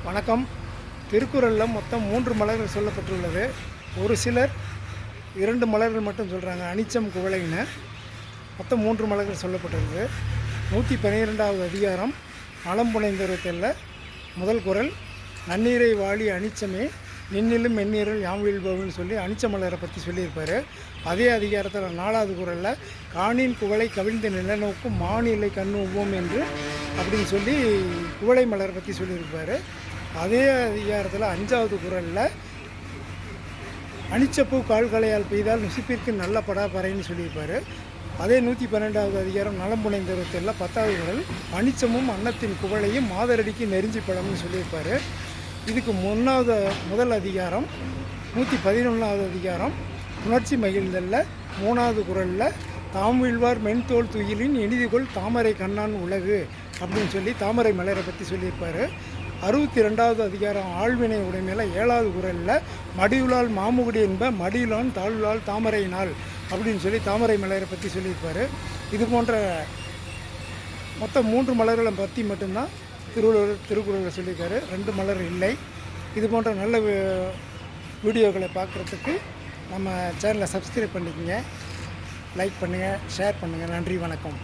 வணக்கம். திருக்குறளில் மொத்தம் 3 மலர்கள் சொல்லப்பட்டுள்ளது. ஒரு சிலர் 2 மலர்கள் மட்டும் சொல்கிறாங்க, அனிச்சம் குவளைன்னு. மொத்தம் 3 மலர்கள் சொல்லப்பட்டுள்ளது. 112வது அதிகாரம் நலம் புனைந்தொருத்தல்ல முதல் குறள், நன்னீரை வாழி அனிச்சமே நின்னிலும் மென்னீரல் யாம் வீழ்பவன்னு சொல்லி அனிச்ச மலரை பற்றி சொல்லியிருப்பார். அதே அதிகாரத்தில் 4வது குறளில் காணின் குவளை கவிழ்ந்த நிலநோக்கும் மாநிலை கண்ணுவோம் என்று அப்படின்னு சொல்லி குவளை மலரை பற்றி சொல்லியிருப்பார். அதே அதிகாரத்தில் 5வது குறளில் அனிச்சப்பூ கால்களையால் பெய்தால் நுசிப்பிற்கு நல்ல படாப்பறைன்னு சொல்லியிருப்பார். அதே 112வது அதிகாரம் நலம் புனைந்தொருத்தல்ல 10வது குறள், அனிச்சமும் அன்னத்தின் குவளையும் மாதரடிக்கு நெருஞ்சி பழம்னு சொல்லியிருப்பார். இதுக்கு முதல் அதிகாரம் 111வது அதிகாரம் உணர்ச்சி மகிழ்ந்தல்ல 3வது குறளில் தாம் வீழ்வார் மென்தோல் துயிலின் இனிதுகொள் தாமரை கண்ணான் உலகு அப்படின்னு சொல்லி தாமரை மலரை பற்றி சொல்லியிருப்பார். 62வது அதிகாரம் ஆழ்வினை உடைமையில் 7வது குறளில் மடியுளால் மாமுகுடி என்ப மடியுளான் தாழ்வுளால் தாமரை நாள் அப்படின்னு சொல்லி தாமரை மலரை பற்றி சொல்லியிருப்பார். இது போன்ற மொத்தம் 3 மலர்களை பற்றி மட்டும்தான் திருக்குறளில் சொல்லியிருக்காரு. 2 மலர் இல்லை. இது போன்ற நல்ல வீடியோக்களை பார்க்குறதுக்கு நம்ம சேனலை சப்ஸ்கிரைப் பண்ணிக்கங்க, லைக் பண்ணுங்கள், ஷேர் பண்ணுங்கள். நன்றி, வணக்கம்.